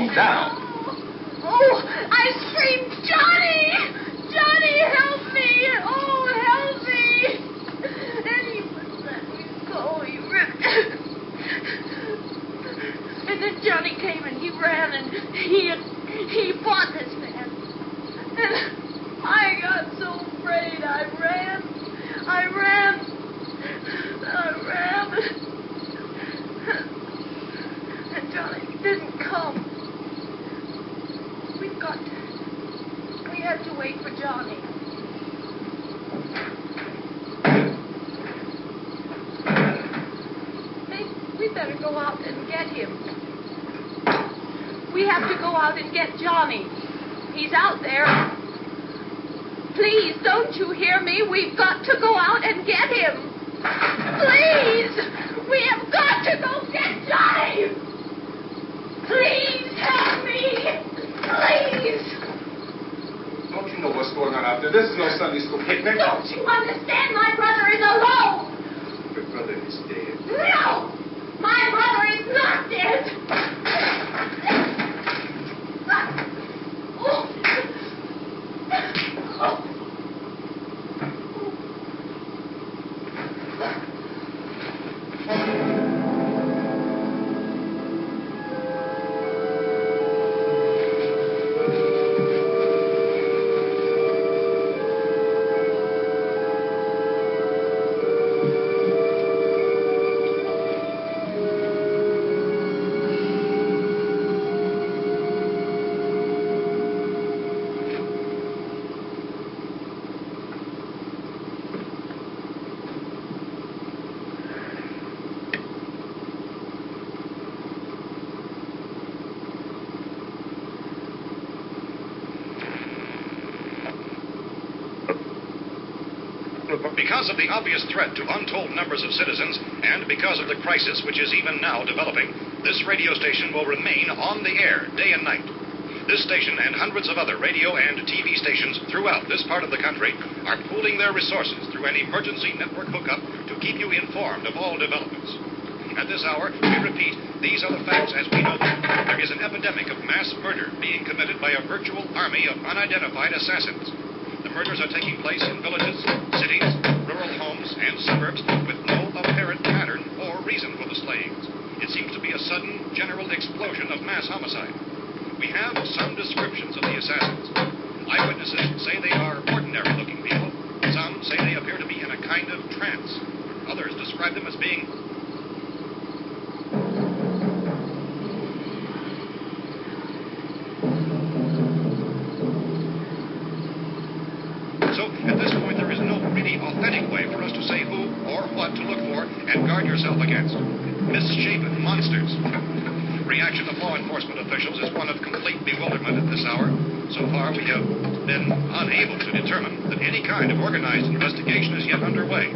calm down. Oh, I screamed, Johnny! Johnny, help me! Oh, help me! And he wouldn't let me go. He ripped. And then Johnny came and he ran and he fought this man. And I got so afraid. I ran. And Johnny didn't come. We had to wait for Johnny. Hey, we better go out and get him. We have to go out and get Johnny. He's out there. Please, don't you hear me? We've got to go out and get him. Please! We have got to go get Johnny! Please help me! Please! Don't you know what's going on out there? This is no Sunday school picnic. Don't you understand? My brother is alone! Your brother is dead. No! My brother is not dead! Because of the obvious threat to untold numbers of citizens, and because of the crisis which is even now developing, this radio station will remain on the air day and night. This station and hundreds of other radio and TV stations throughout this part of the country are pooling their resources through an emergency network hookup to keep you informed of all developments. At this hour, we repeat, these are the facts as we know them. There is an epidemic of mass murder being committed by a virtual army of unidentified assassins. The murders are taking place in villages, cities, rural homes, and suburbs with no apparent pattern or reason for the slayings. It seems to be a sudden, general explosion of mass homicide. We have some descriptions of the assassins. Eyewitnesses say they are ordinary-looking people. Some say they appear to be in a kind of trance. Others describe them as being at this point, there is no really authentic way for us to say who or what to look for and guard yourself against. Misshapen monsters. Reaction of law enforcement officials is one of complete bewilderment at this hour. So far, we have been unable to determine that any kind of organized investigation is yet underway.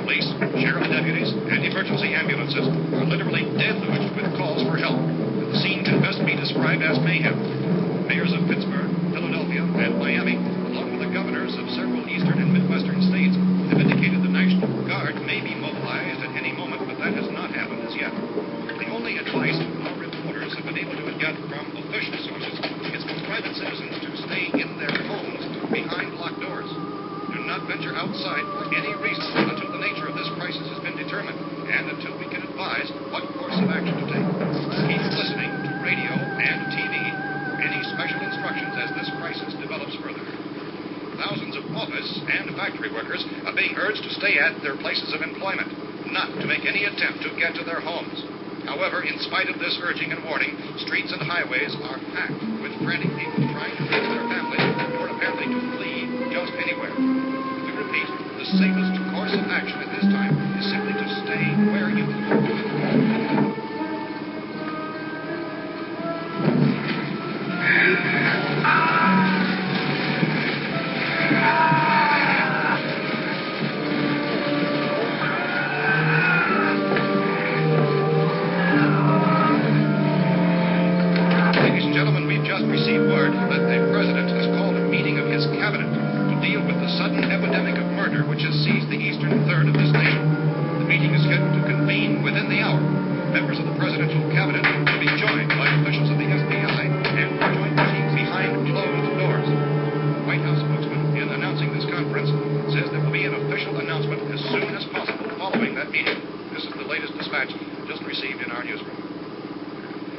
Police, sheriff deputies, and emergency ambulances are literally deluged with calls for help. The scene can best be described as mayhem. Mayors of Pittsburgh, Philadelphia, and Miami, along with the governors of several eastern and midwestern states, have indicated the National Guard may be mobilized at any moment, but that has not happened as yet. The only advice our reporters have been able to get from official sources is for private citizens to stay in their homes behind locked doors. Do not venture outside for any reason until the nature of this crisis has been determined, and until we can advise what course of action to take. Keep listening to radio and TV for any special instructions as this crisis develops further. Thousands of office and factory workers are being urged to stay at their places of employment, not to make any attempt to get to their homes. However, in spite of this urging and warning, streets and highways are packed with frantic people trying to reach their families or apparently to flee just anywhere. We repeat, the safest course of action at this time is simply to stay where you are. Ladies and gentlemen, we've just received word that the President has called a meeting of his cabinet to deal with the sudden epidemic of murder which has seized the eastern third of this nation. The meeting is scheduled to convene within the hour. Members of the presidential cabinet will be joined by officials of the FBI that meeting. This is the latest dispatch just received in our newsroom.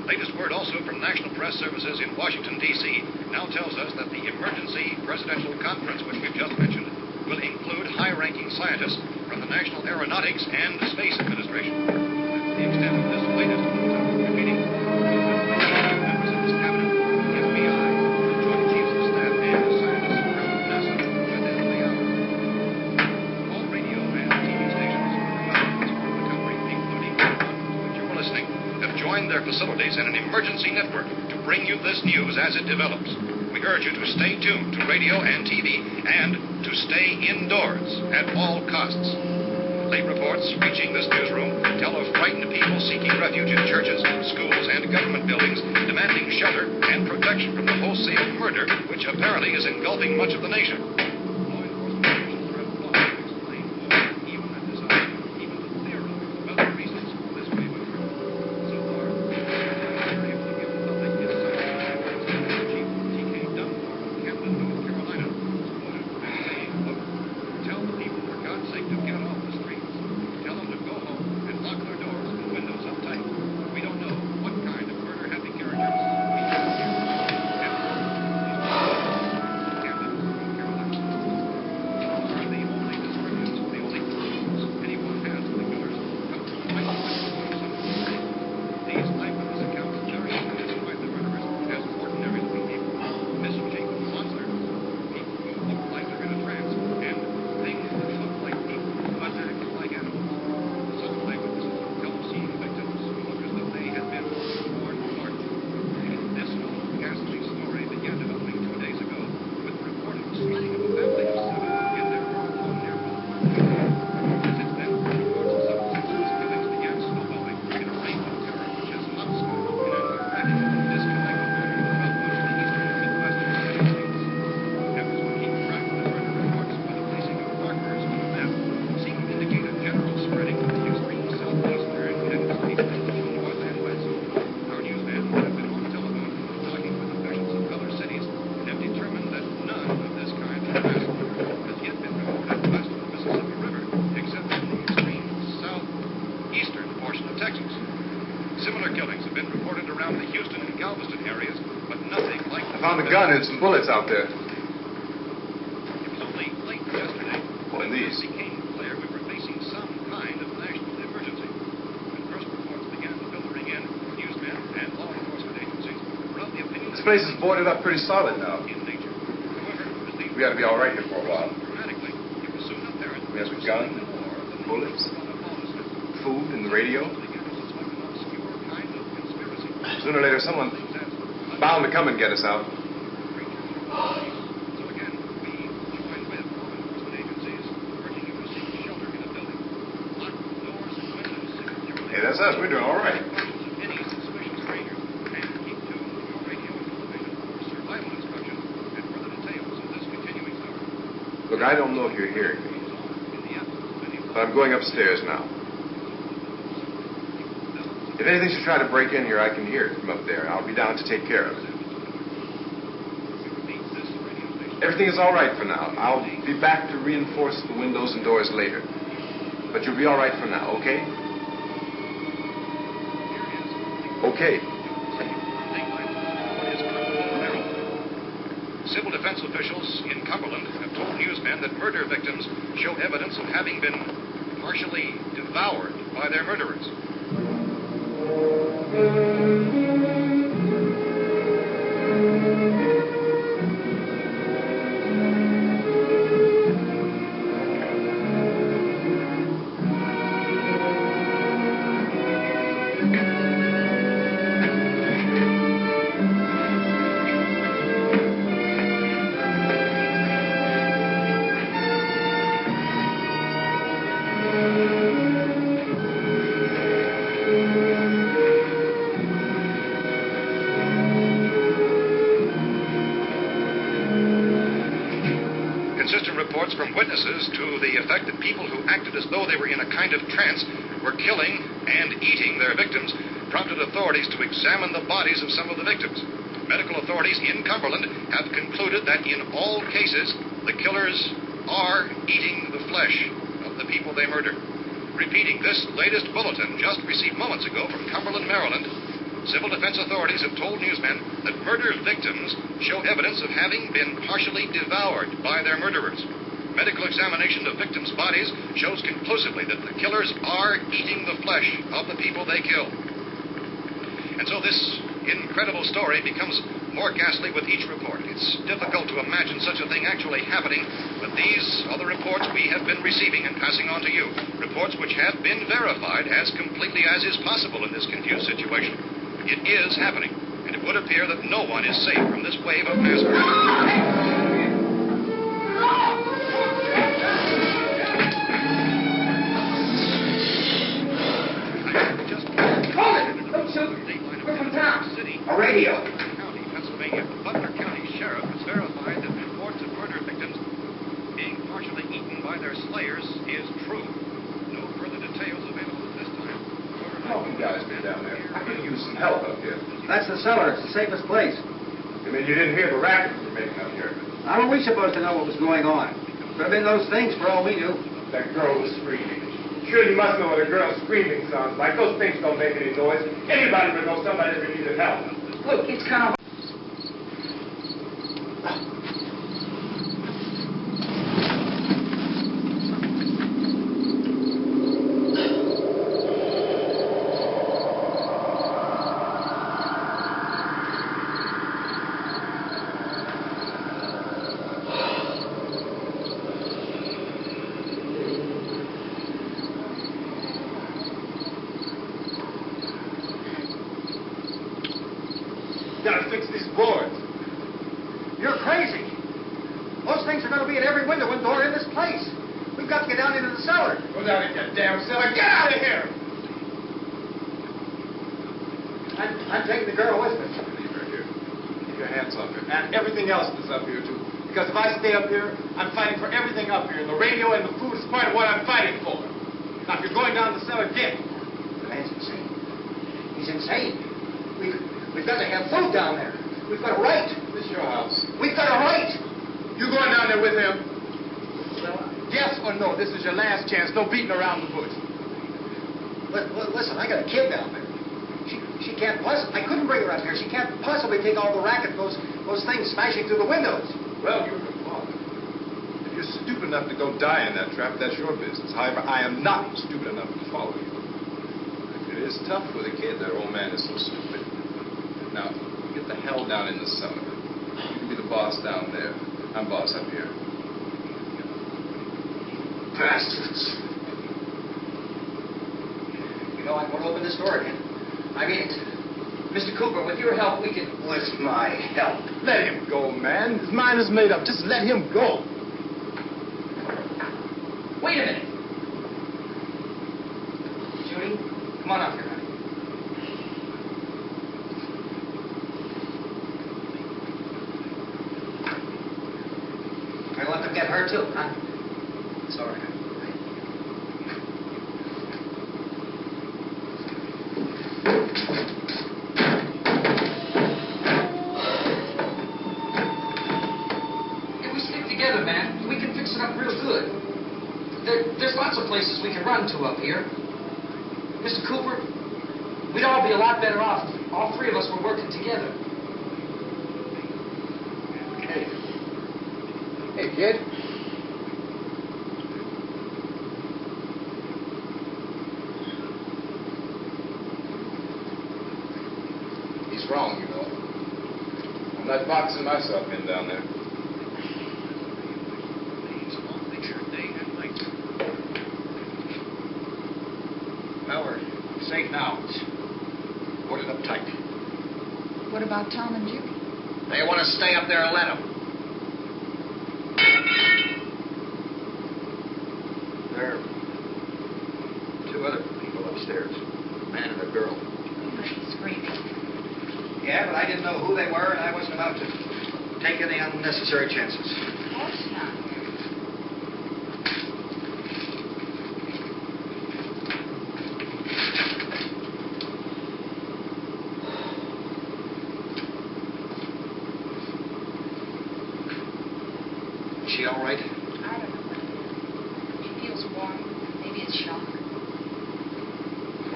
Latest word also from National Press Services in Washington, D.C. now tells us that the emergency presidential conference, which we've just mentioned, will include high-ranking scientists from the National Aeronautics and Space Administration. That's the extent of this latest meeting. Members of this cabinet, the FBI, the Joint Chiefs of Staff, and scientists from NASA within the hour. All radio and TV stations from the country, including the one to which you were listening, have joined their facilities in an emergency network to bring you this news as it develops. We urge you to stay tuned to radio and TV and to stay indoors at all costs. Late reports reaching this newsroom tell of frightened people seeking refuge in churches, schools, and government buildings, demanding shelter and protection from the wholesale murder which apparently is engulfing much of the nation. Law enforcement officials are at a loss to explain why, even at this hour, even to theorize about the reasons this may be true. So far, they're able to give the public insight into Chief T.K. Dunmore of Camden, North Carolina, quoted as saying, quote, "Tell the people, for God's sake, to get off the streets. Tell them to go home and lock their doors and windows up tight. We don't know what kind of murder-happy characters we have here." Camden, North Carolina. Are the only descriptions, the only clues anyone has of the killers come from eyewitnesses from some of the city. These eyewitness accounts very often describe the murderers as ordinary-looking people, misshapen monsters, people who look like they're in a trance, and things that look like people but act like animals. Some eyewitnesses tell of seeing victims who look as though they had been torn apart. This whole ghastly story began developing 2 days ago with the report of the sighting of a family of 7 in their rural home near Rutherford. Since then, reports of some senseless killings began snowballing in a reign of terror which has hotspotted in an erratic, disconnected manner throughout much of the eastern and midwestern United States. Efforts to keep track of the murder reports by the placing of markers on a map seem to indicate a general spreading of the extreme southeastern United States into the north and west. Our newsmen have been on telephone talking with officials of other cities and have determined that none of this kind of mass murder has yet been reported west of the Mississippi River, except in the extreme southeastern portion of Texas. Similar killings have been reported around the Houston and Galveston areas, but nothing like the I found a gun and some bullets out there. It was only late yesterday What are when these? it became clear we were facing some kind of national emergency. When first reports began filtering in, newsmen and law enforcement agencies were of the opinion This place is boarded up pretty solid now. in nature. However, as these We ought to be all right here for a while. dramatically, it was soon apparent We have this a was gun, something more than the bullets, usual run of lawlessness. food, and the radio. Began to suspect an obscure kind of conspiracy. Sooner or later, someone Things as bound to come and get us out. So again, we join with law enforcement agencies, urging you to seek shelter in a building. Lock doors and windows securely. Hey, that's us. We're doing all right. Take precautions of any suspicious strangers, and keep tuned to your radio and television for survival instructions and further details of this continuing story. Look, I don't know if you're hearing me, Goes on in the absence of any but I'm going upstairs now. If anything should try to break in here, I can hear it from up there. I'll be down to take care of it. Everything is all right for now. I'll be back to reinforce the windows and doors later. But you'll be all right for now, okay? Okay. Civil defense officials in Cumberland have told newsmen that murder victims show evidence of having been partially devoured by their murderers. Consistent reports from witnesses to the effect that people who acted as though they were in a kind of trance were killing and eating their victims prompted authorities to examine the bodies of some of the victims. Medical authorities in Cumberland have concluded that in all cases, the killers are eating the flesh of the people they murdered. Repeating this latest bulletin just received moments ago from Cumberland, Maryland, civil defense authorities have told newsmen that murder victims show evidence of having been partially devoured by their murderers. Medical examination of victims' bodies shows conclusively that the killers are eating the flesh of the people they killed. And so this incredible story becomes more ghastly with each report. It's difficult to imagine such a thing actually happening, but these are the reports we have been receiving and passing on to you. Reports which have been verified as completely as is possible in this confused situation. It is happening, and it would appear that no one is safe from this wave of mass murder. A radio. County, Pennsylvania. The Butler County Sheriff has verified that reports of murder victims being partially eaten by their slayers is true. No further details available at this time. How you guys get down there? I could use some help up here. That's the cellar. It's the safest place. You mean you didn't hear the racket we were making up here? How were we supposed to know what was going on? Could have been those things for all we knew. That girl was screaming. Sure, you must know what a girl screaming sounds like. Those things don't make any noise. Anybody would know somebody ever needed help. Look, it's kind of... Gotta fix these boards. You're crazy. Those things are going to be at every window and door in this place. We've got to get down into the cellar. Go down in that damn cellar. Get out of here! I'm taking the girl with me. Leave her here. Keep your hands off her. And everything else that's up here, too. Because if I stay up here, I'm fighting for everything up here. And the radio and the food is part of what I'm fighting for. Now, if you're going down the cellar, get. The man's insane. He's insane. We've got to have food down there. We've got a right. This is your house. We've got a right. You going down there with him? Well, Yes or no? This is your last chance. No beating around the bush. listen, I got a kid down there. She can't possibly... I couldn't bring her up here. She can't possibly take all the racket, those things smashing through the windows. Well, you're the father. If you're stupid enough to go die in that trap, that's your business. However, I am not stupid enough to follow you. It is tough for the kid. That old man is so stupid. Now, get the hell down in the cellar. You can be the boss down there. I'm boss up here. Bastards. You know, I'm going to open this door again. I mean it. Mr. Cooper, with your help, we can... With my help? Let him go, man. His mind is made up. Just let him go. Wait a minute. Judy, come on up here, honey. I let them get her, too, huh? It's all right. If we stick together, man, we can fix it up real good. There's lots of places we can run to up here. Mr. Cooper, we'd all be a lot better off if all three of us were working together. Hey, kid. He's wrong, you know. I'm not boxing myself in down there. Small picture, day and night. Well, we're safe now. It's boarded up tight. What about Tom and Judy? They want to stay up there and let them. There are two other people upstairs, a man and a girl. Screaming. Yeah, but I didn't know who they were, and I wasn't about to take any unnecessary chances. Of course not. Is she all right? I don't know. She feels warm. Maybe it's shock.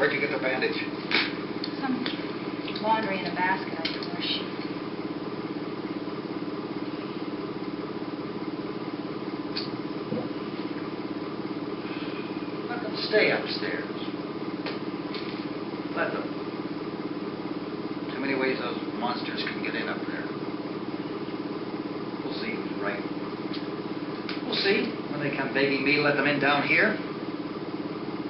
Where'd you get the bandage? Some laundry in a basket under our sheet. Let them stay upstairs. Let them. Too many ways those monsters can get in up there. We'll see who's right. We'll see when they come begging me to let them in down here.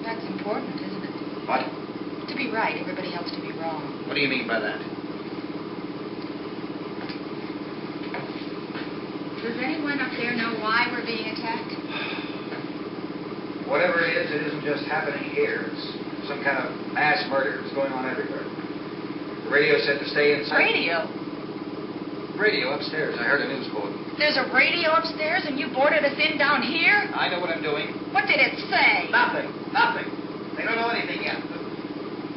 That's important, isn't it? What? To be right, everybody else to be wrong. What do you mean by that? Does anyone up there know why we're being attacked? Whatever it isn't just happening here. It's some kind of mass murder. It's going on everywhere. The radio said to stay inside. Radio? Radio upstairs. I heard a news bulletin. There's a radio upstairs and you boarded us in down here? I know what I'm doing. What did it say? Nothing. Nothing. They don't know anything yet.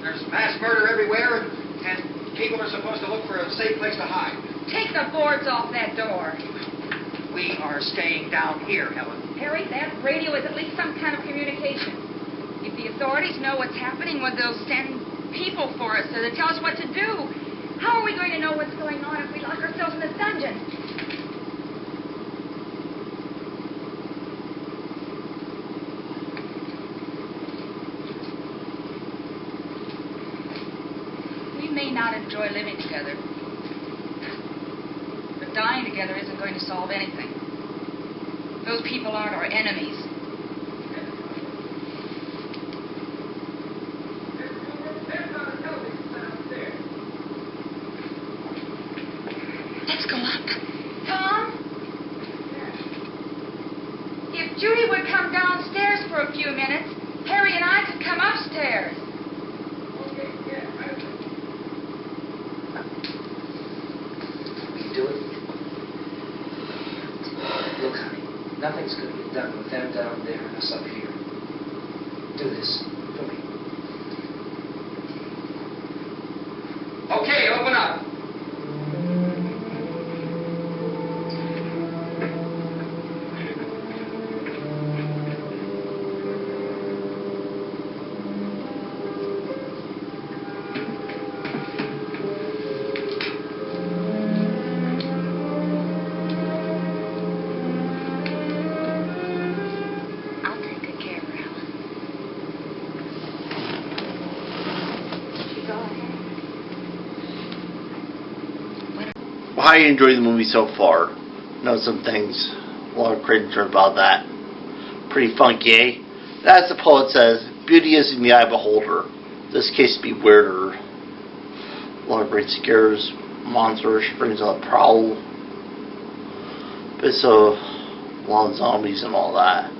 There's mass murder everywhere, and people are supposed to look for a safe place to hide. Take the boards off that door. We are staying down here, Helen. Harry, that radio is at least some kind of communication. If the authorities know what's happening, well, they'll send people for us to tell us what to do. How are we going to know what's going on if we lock ourselves in this dungeon? We may not enjoy living together, but dying together isn't going to solve anything. Those people aren't our enemies. Let's go up. Tom? If Judy would come downstairs for a few minutes, Harry and I could come upstairs. We can do it. Look, honey, nothing's going to get done with them down there and us up here. Do this for me. Okay, open up. I'll take good care of her, Helen. Go ahead. Well, how are you enjoying the movie so far? Know some things. A lot of critics are about that. Pretty funky, eh? As the poet says, beauty is in the eye of the beholder. This case be weirder. A lot of great scares, monsters, brings on the prowl. Basically, a lot of zombies and all that.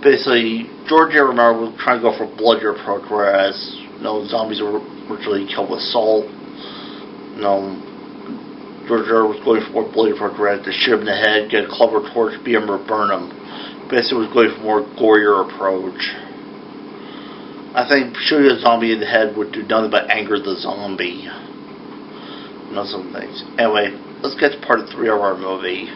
Basically, George A. Romero was trying to go for a bloodier approach, whereas zombies were usually killed with salt. George R. was going for more bloody approach, where to shoot him in the head, get a clever torch, beat him, or burn him. Basically, was going for a more gorier approach. I think shooting a zombie in the head would do nothing but anger the zombie. Some things. Anyway, let's get to part 3 of our movie.